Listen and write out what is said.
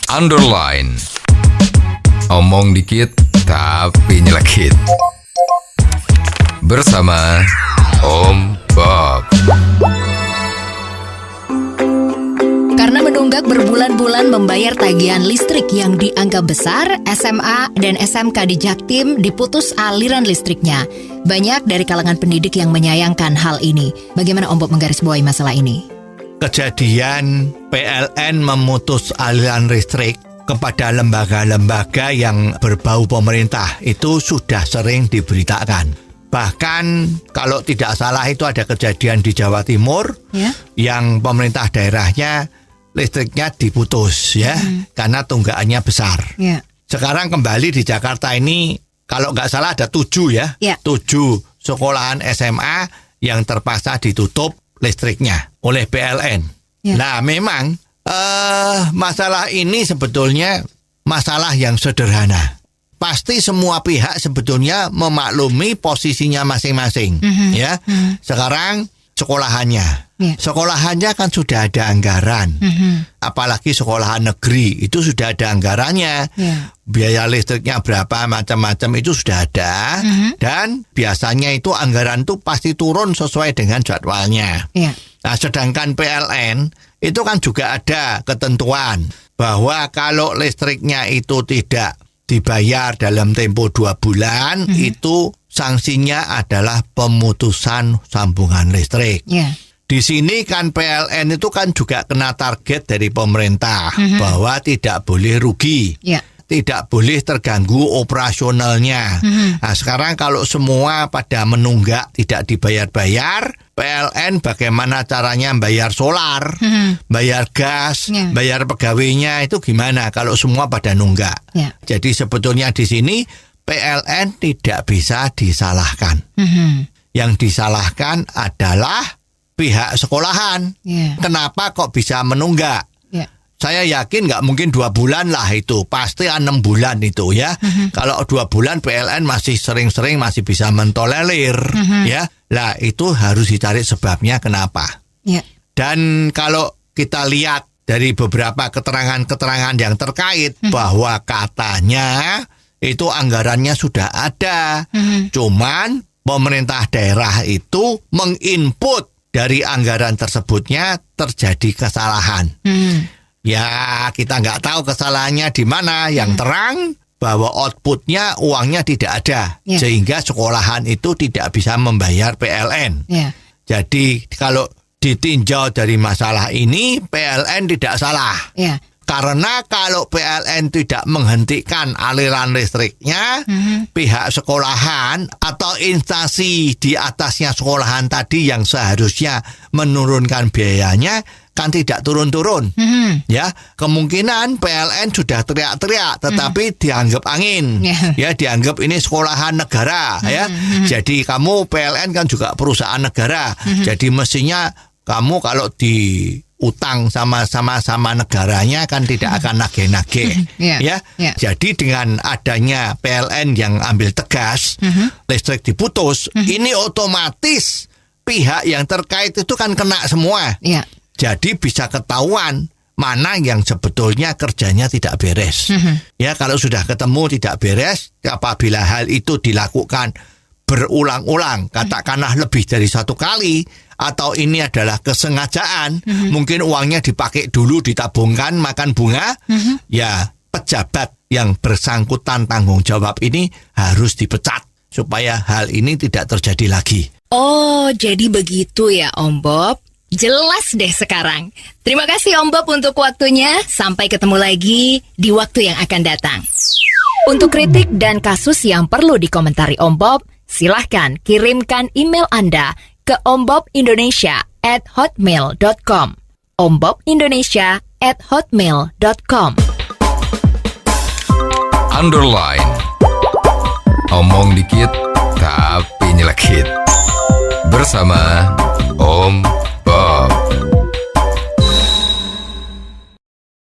Underline. Omong dikit tapi nyelekit. Bersama Om Bob. Karena menunggak berbulan-bulan membayar tagihan listrik yang dianggap besar, SMA dan SMK di Jaktim diputus aliran listriknya. Banyak dari kalangan pendidik yang menyayangkan hal ini. Bagaimana Om Bob menggarisbawahi masalah ini? Kejadian PLN memutus aliran listrik kepada lembaga-lembaga yang berbau pemerintah itu sudah sering diberitakan. Bahkan kalau tidak salah itu ada kejadian di Jawa Timur yang pemerintah daerahnya listriknya diputus karena tunggakannya besar. Sekarang kembali di Jakarta ini kalau nggak salah ada 7 7 sekolahan SMA yang terpaksa ditutup listriknya oleh PLN. Nah memang masalah ini sebetulnya masalah yang sederhana. Pasti semua pihak sebetulnya memaklumi posisinya masing-masing. Sekarang sekolahannya. Sekolahannya kan sudah ada anggaran. Apalagi sekolahan negeri itu sudah ada anggarannya. Biaya listriknya berapa macam-macam itu sudah ada. Dan biasanya itu anggaran itu pasti turun sesuai dengan jadwalnya. Nah, sedangkan PLN itu kan juga ada ketentuan bahwa kalau listriknya itu tidak dibayar dalam tempo 2 bulan, itu sanksinya adalah pemutusan sambungan listrik. Di sini kan PLN itu kan juga kena target dari pemerintah bahwa tidak boleh rugi. Tidak boleh terganggu operasionalnya. Nah, sekarang kalau semua pada menunggak tidak dibayar-bayar, PLN bagaimana caranya bayar solar, bayar gas, bayar pegawainya itu gimana kalau semua pada nunggak? Jadi sebetulnya di sini PLN tidak bisa disalahkan. Yang disalahkan adalah pihak sekolahan. Kenapa kok bisa menunggak? Saya yakin nggak mungkin 2 bulan lah itu, pasti 6 bulan itu ya. Kalau 2 bulan PLN masih sering-sering masih bisa mentolerir ya. Lah itu harus dicari sebabnya kenapa. Dan kalau kita lihat dari beberapa keterangan-keterangan yang terkait bahwa katanya itu anggarannya sudah ada. Cuman pemerintah daerah itu menginput dari anggaran tersebutnya terjadi kesalahan. Ya kita nggak tahu kesalahannya di mana. Yang terang bahwa outputnya uangnya tidak ada, sehingga sekolahan itu tidak bisa membayar PLN. Jadi kalau ditinjau dari masalah ini, PLN tidak salah. Karena kalau PLN tidak menghentikan aliran listriknya, pihak sekolahan atau instansi di atasnya sekolahan tadi yang seharusnya menurunkan biayanya kan tidak turun-turun. Ya, kemungkinan PLN sudah teriak-teriak tetapi dianggap angin. Ya, dianggap ini sekolahan negara ya. Jadi kamu PLN kan juga perusahaan negara. Jadi mestinya kamu kalau diutang sama negaranya kan tidak akan nagih-nagih. Jadi dengan adanya PLN yang ambil tegas, listrik diputus, ini otomatis pihak yang terkait itu kan kena semua. Jadi bisa ketahuan mana yang sebetulnya kerjanya tidak beres. Ya, kalau sudah ketemu tidak beres, apabila hal itu dilakukan berulang-ulang, katakanlah lebih dari 1 kali, atau ini adalah kesengajaan, mungkin uangnya dipakai dulu, ditabungkan, makan bunga, ya pejabat yang bersangkutan tanggung jawab ini harus dipecat supaya hal ini tidak terjadi lagi. Oh, jadi begitu ya Om Bob. Jelas deh sekarang. Terima kasih Om Bob untuk waktunya. Sampai ketemu lagi di waktu yang akan datang. Untuk kritik dan kasus yang perlu dikomentari Om Bob, silahkan kirimkan email Anda ke ombobindonesia@hotmail.com. ombobindonesia@hotmail.com. Underline. Omong dikit tapi nyelekit. Bersama Om